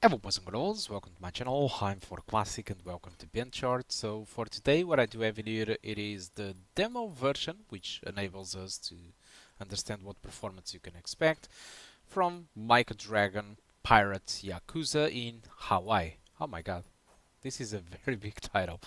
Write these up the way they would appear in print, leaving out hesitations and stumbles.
Hello boys and girls, welcome to my channel. I'm for Classic and welcome to BenchART. So for today what I do have in here, it is the demo version, which enables us to understand what performance you can expect from Like a Dragon Pirate Yakuza in Hawaii. Oh my god, this is a very big title.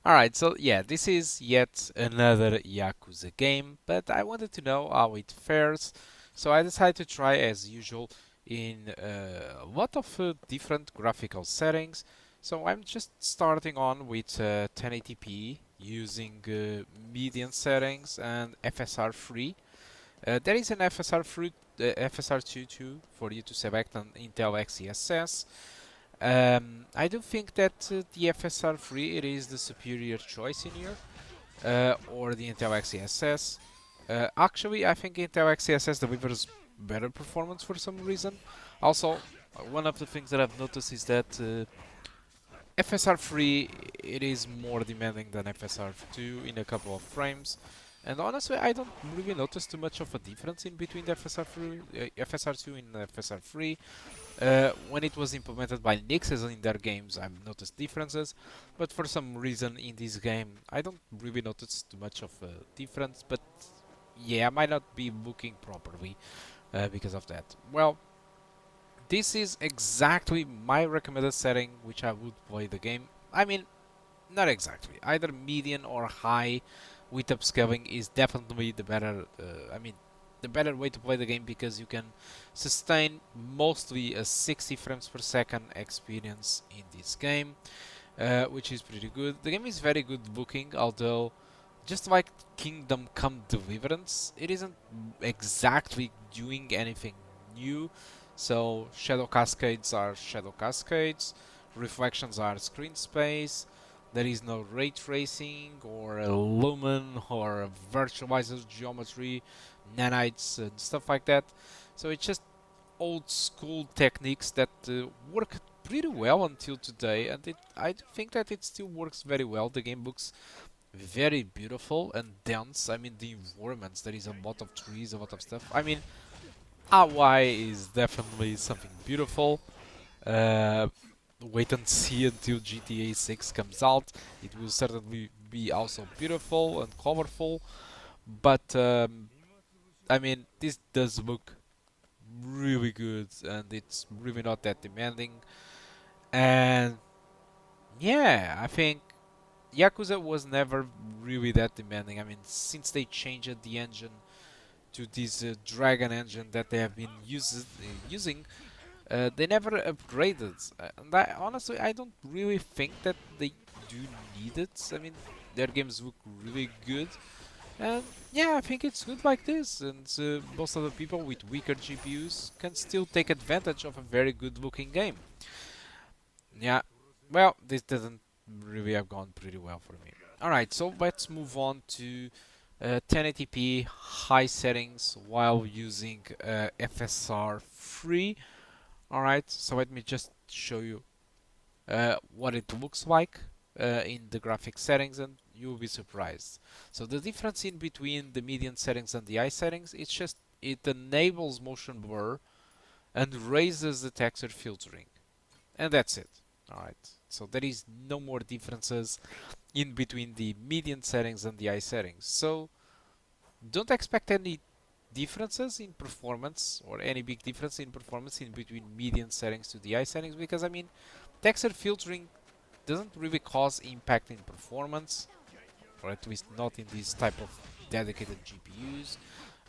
Alright, so yeah, this is yet another Yakuza game, but I wanted to know how it fares, so I decided to try as usual in a lot of different graphical settings. So I'm just starting on with 1080p using median settings and FSR3. There is an FSR3, FSR2 too for you to select an Intel XeSS. I do think that the FSR3 it is the superior choice in here, or the Intel XeSS. Actually, I think Intel XeSS delivers better performance for some reason. Also, one of the things that I've noticed is that FSR3 it is more demanding than FSR2 in a couple of frames. And honestly, I don't really notice too much of a difference in between the FSR2 and FSR3. When it was implemented by Nixes in their games, I've noticed differences, but for some reason in this game, I don't really notice too much of a difference. But yeah, I might not be looking properly because of that. Well, this is exactly my recommended setting which I would play the game. I mean, not exactly. Either median or high with upscaling is definitely the better. The better way to play the game because you can sustain mostly a 60 frames per second experience in this game, which is pretty good. The game is very good looking, although just like Kingdom Come Deliverance, it isn't exactly doing anything new. So shadow cascades are shadow cascades, reflections are screen space. There is no ray tracing or a lumen or a virtualizer geometry, nanites and stuff like that. So it's just old school techniques that work pretty well until today, and I think that it still works very well. The game looks very beautiful and dense. I mean, the environments, there is a lot of trees, a lot of stuff. I mean, Hawaii is definitely something beautiful. Uh, Wait and see until GTA 6 comes out. It will certainly be also beautiful and colorful. But I mean, this does look really good, and it's really not that demanding. And yeah, I think Yakuza was never really that demanding. I mean, since they changed the engine to this Dragon engine that they have been using, they never upgraded. And honestly, I don't really think that they do need it. I mean, their games look really good. And yeah, I think it's good like this. And most of the people with weaker GPUs can still take advantage of a very good looking game. Yeah, well, this doesn't really have gone pretty well for me. Alright, so let's move on to 1080p high settings while using FSR3. Alright, so let me just show you what it looks like in the graphic settings, and you'll be surprised. So the difference in between the median settings and the high settings, it's just it enables motion blur and raises the texture filtering, and that's it. Alright, so there is no more differences in between the median settings and the high settings. So don't expect any differences in performance or any big difference in performance in between median settings to the high settings, because I mean, texture filtering doesn't really cause impact in performance, or at least not in this type of dedicated GPUs.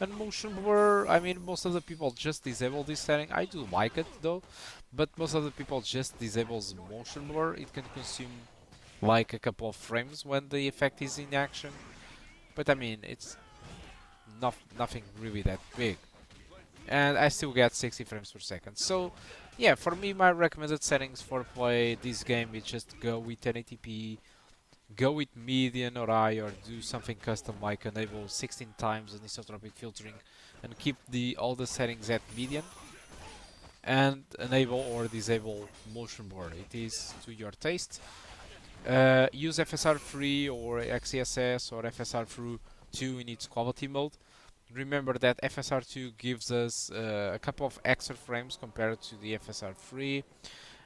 And motion blur, I mean, most of the people just disable this setting. I do like it though, but most of the people just disables motion blur. It can consume like a couple of frames when the effect is in action, but I mean, it's nothing really that big. And I still get 60 frames per second. So, yeah, for me, my recommended settings for play this game is just go with 1080p, go with median or high, or do something custom like enable 16 times anisotropic filtering and keep all the settings at median, and enable or disable motion blur. It is to your taste. Use FSR3 or XeSS or FSR2 in its quality mode. remember that FSR2 gives us a couple of extra frames compared to the FSR3,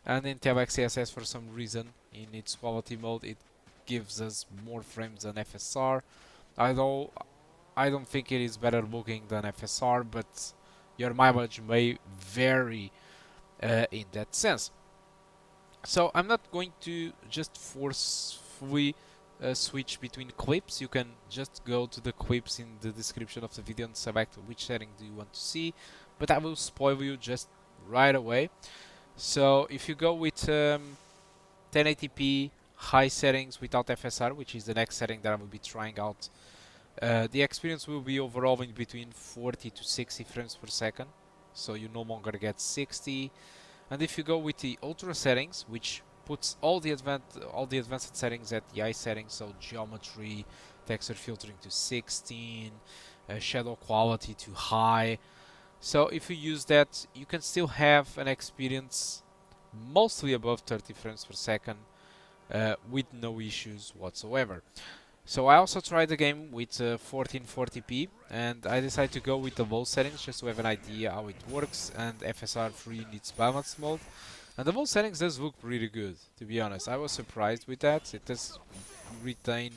and Intel XeSS for some reason in its quality mode it gives us more frames than FSR. Although I don't think it is better looking than FSR, but your mileage may vary in that sense. So I'm not going to just forcefully switch between clips. You can just go to the clips in the description of the video and select which setting do you want to see, but I will spoil you just right away. So if you go with 1080p high settings without FSR, which is the next setting that I will be trying out, the experience will be overall in between 40 to 60 frames per second, so you no longer get 60. And if you go with the ultra settings, which puts all the advanced settings at the high settings, so geometry, texture filtering to 16, shadow quality to high. So if you use that, you can still have an experience mostly above 30 frames per second with no issues whatsoever. So I also tried the game with 1440p, and I decided to go with the low settings just to have an idea how it works, and FSR3 in its balanced mode. And the low settings does look really good, to be honest. I was surprised with that. It does retain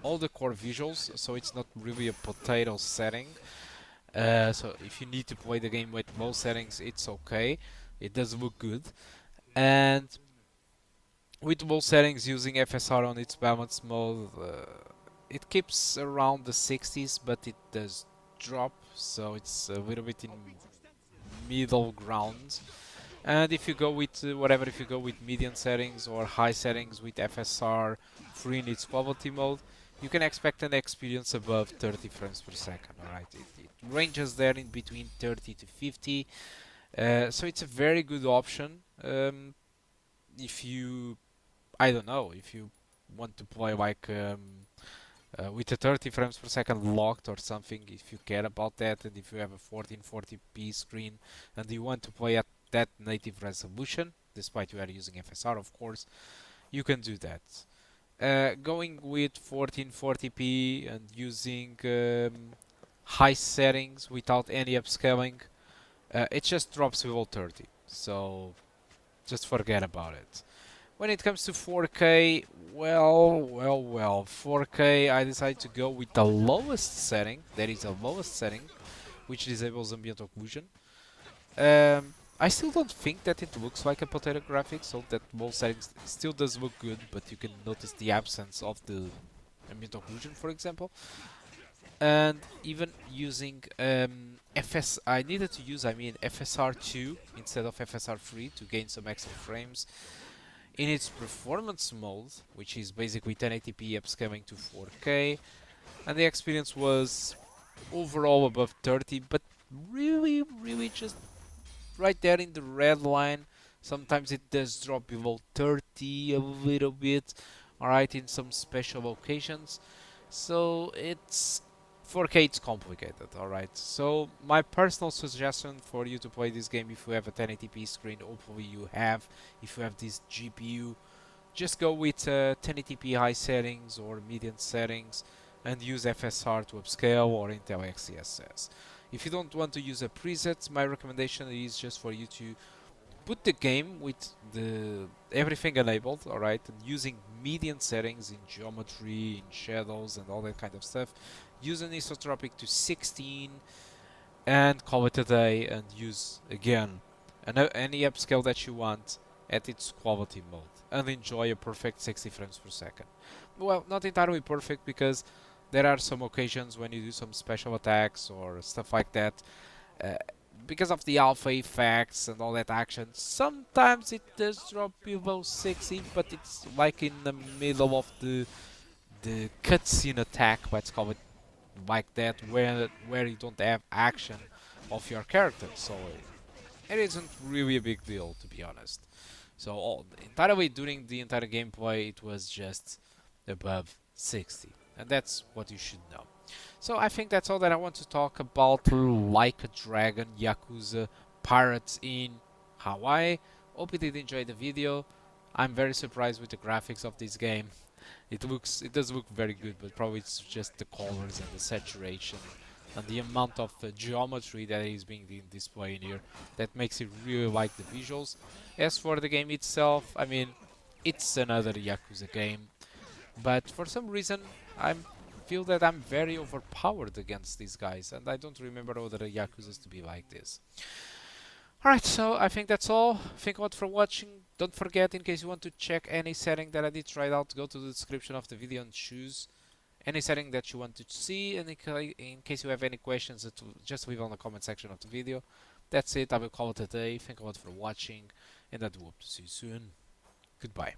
all the core visuals, so it's not really a potato setting. So if you need to play the game with low settings, it's okay. It does look good. And with low settings using FSR on its balance mode, it keeps around the 60s, but it does drop, so it's a little bit in middle ground. And if you go with if you go with medium settings or high settings with FSR free in its quality mode, you can expect an experience above 30 frames per second. Alright, it ranges there in between 30 to 50, so it's a very good option. If you I don't know, if you want to play like with a 30 frames per second locked or something, if you care about that, and if you have a 1440p screen and you want to play at that native resolution, despite you are using FSR, of course, you can do that. Going with 1440p and using high settings without any upscaling, it just drops below 30. So just forget about it. When it comes to 4K, well, 4K, I decided to go with the lowest setting. That is the lowest setting, which disables ambient occlusion. I still don't think that it looks like a potato graphic, so that low settings still does look good, but you can notice the absence of the ambient occlusion, for example. And even using I needed to use, FSR2 instead of FSR3 to gain some extra frames. In its performance mode, which is basically 1080p upscaling to 4K, and the experience was overall above 30, but really just right there in the red line. Sometimes it does drop below 30 a little bit, alright, in some special occasions. So it's 4K, it's complicated, alright. So my personal suggestion for you to play this game, if you have a 1080p screen, hopefully you have, if you have this GPU, just go with 1080p high settings or medium settings and use FSR to upscale or Intel XeSS. If you don't want to use a preset, my recommendation is just for you to put the game with the everything enabled, alright, and using median settings in geometry, in shadows and all that kind of stuff. Use an isotropic to 16 and call it a day, and use again any upscale that you want at its quality mode, and enjoy a perfect 60 frames per second. Well, not entirely perfect, because there are some occasions when you do some special attacks or stuff like that, uh, because of the alpha effects and all that action, sometimes it does drop below 60, but it's like in the middle of the cutscene attack, let's call it like that, where you don't have action of your character, so it isn't really a big deal, to be honest. So entirely during the entire gameplay, it was just above 60, and that's what you should know. So I think that's all that I want to talk about Like a Dragon Yakuza Pirates in Hawaii. Hope you did enjoy the video. I'm very surprised with the graphics of this game. It does look very good, but probably it's just the colors and the saturation and the amount of geometry that is being displayed here, that makes it really like the visuals. As for the game itself, I mean, it's another Yakuza game, but for some reason I feel that I'm very overpowered against these guys, and I don't remember other Yakuzas to be like this. Alright, so I think that's all. Thank you all for watching. Don't forget, in case you want to check any setting that I did try out, go to the description of the video and choose any setting that you want to see. And in case you have any questions, just leave on the comment section of the video. That's it, I will call it a day. Thank you all for watching, and I do hope to see you soon. Goodbye.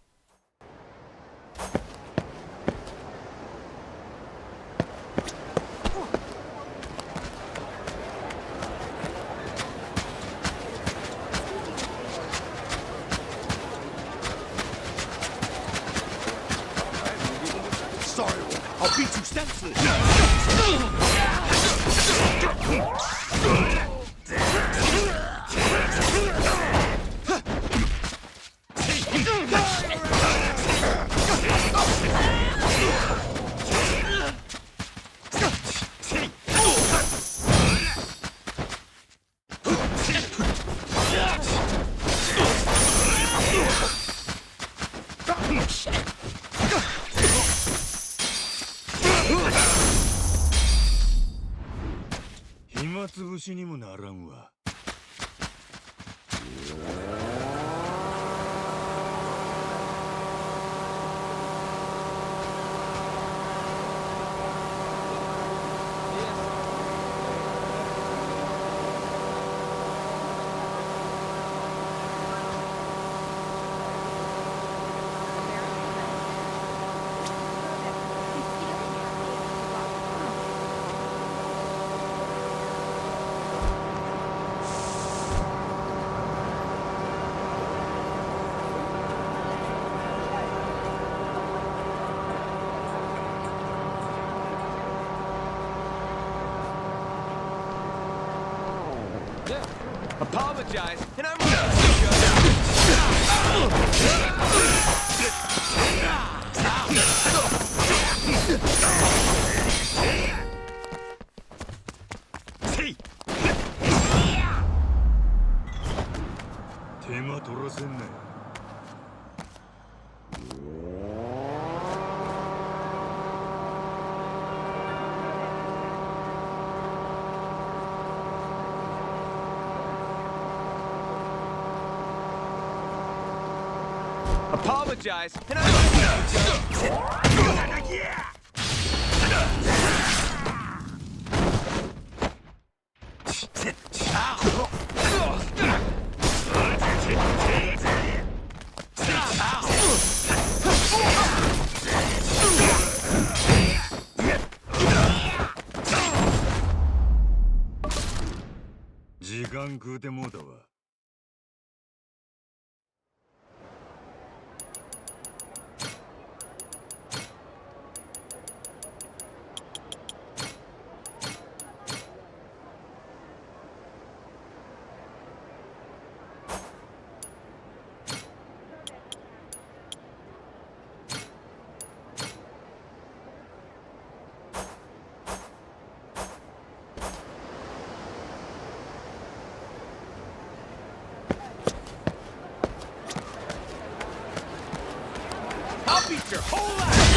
Sorry, I'll beat you senseless. Apologize, and I'm apologize, and I'm I'll beat your whole ass!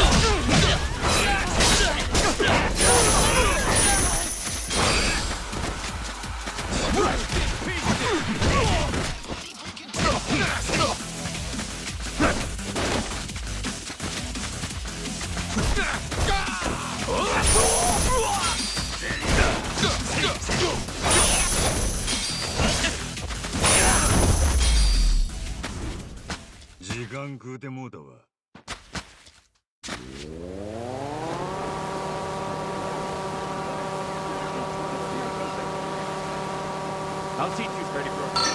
I'll teach you 34.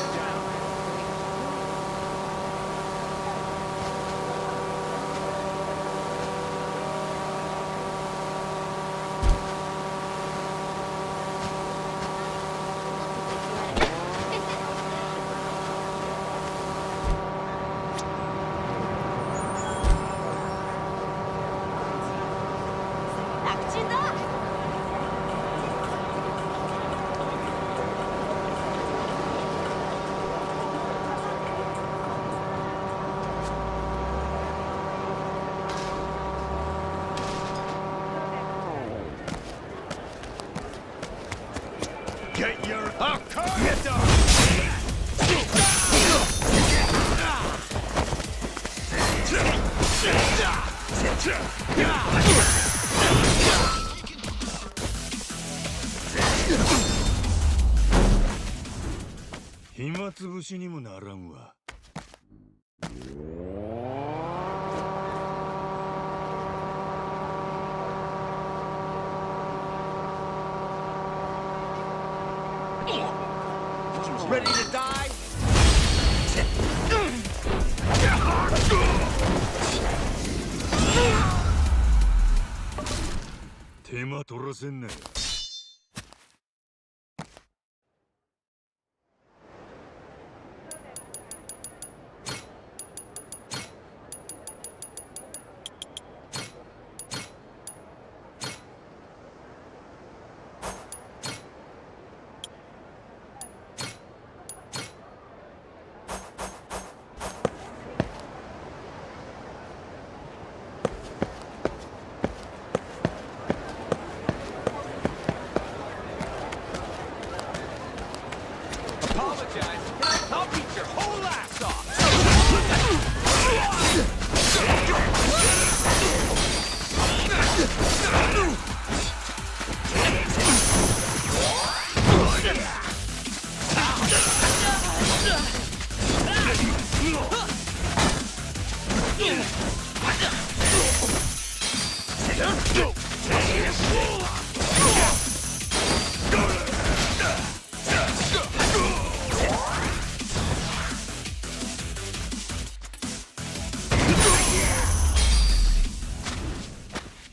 つぶしにもならんわ。Ready to die? 手間取らせんなよ。Apologize, and I'll beat your whole ass off!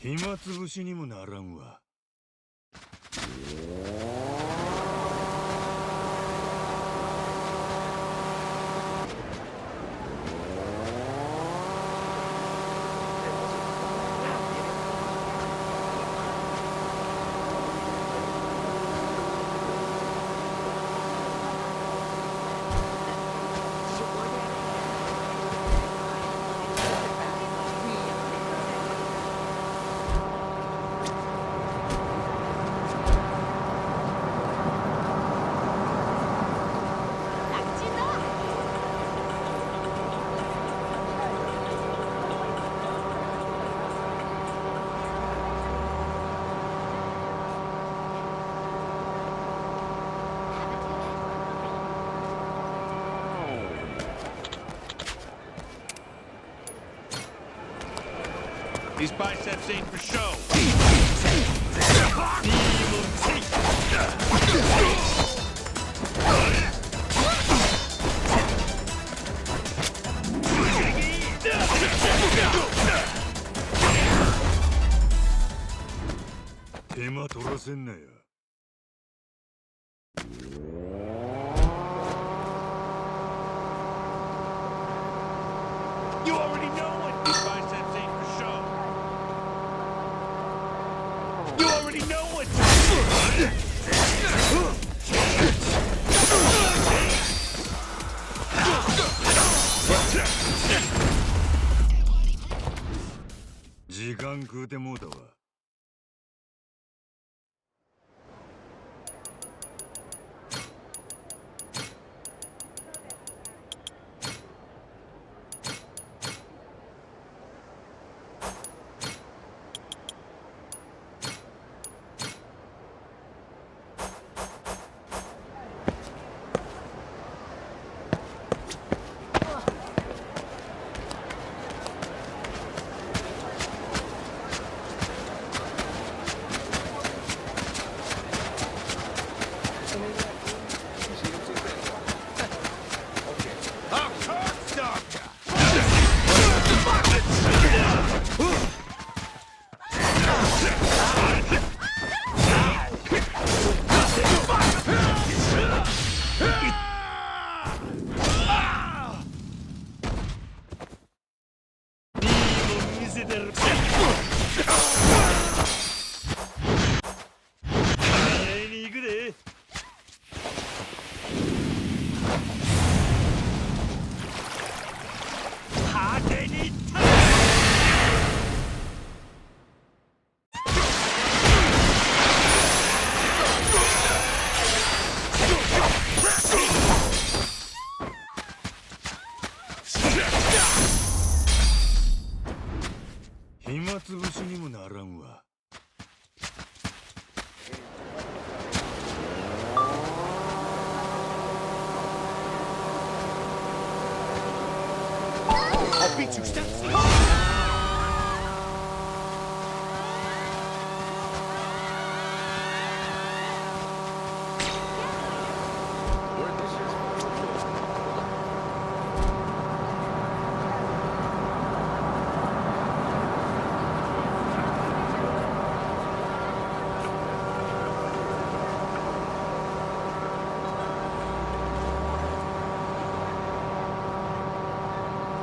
暇つぶしにもならんわ。These biceps ain't for show. 手間取らせんなよ。You already know what these biceps ain't for show. You already know what. 時間食うてもうたわ。暇つぶしにもならんわ。Be 2 steps.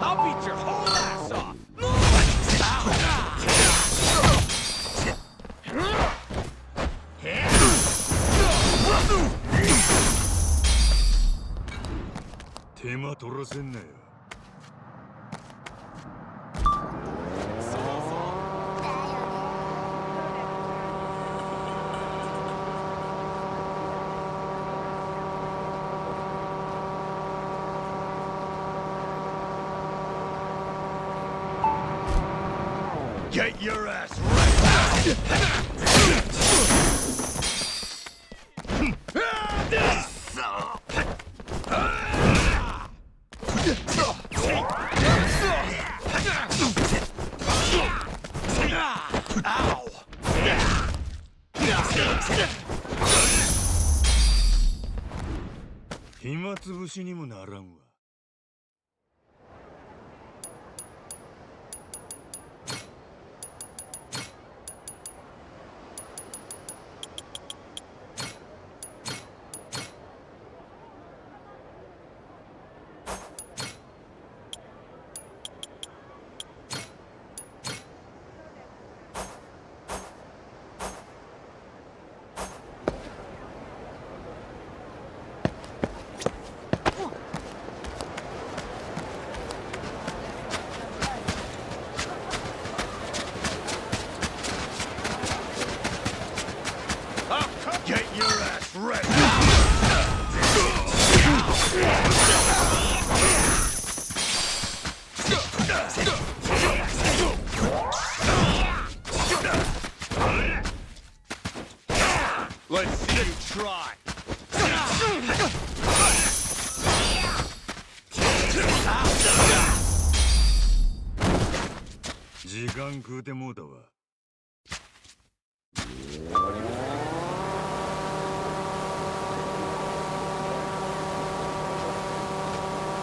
I'll beat your whole ass off! 手間取らせんなよ。Get your ass right. 暇つぶしにもならんわ。Get your ass ready. Let's see you try. Jigan 食うてもうたわ。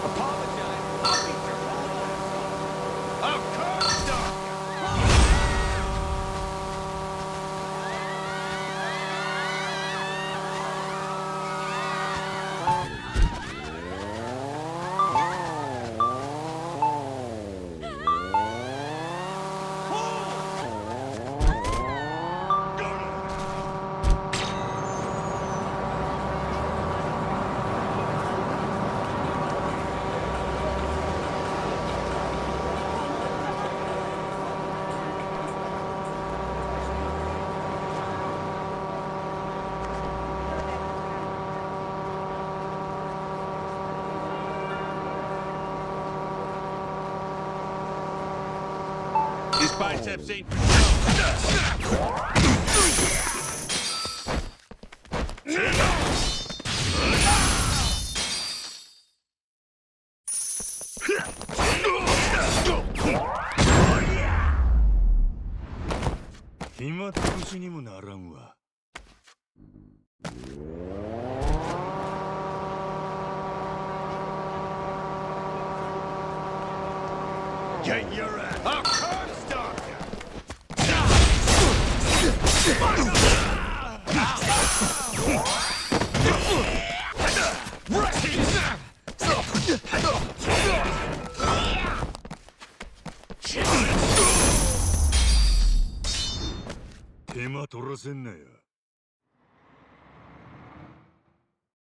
Apologize. I'll beat your whole ass off. Of course, Doc. These biceps ain't for show. 暇つぶしにもならんわ。Get your ass. Of course, Doc. Right. 手間取らせんなよ。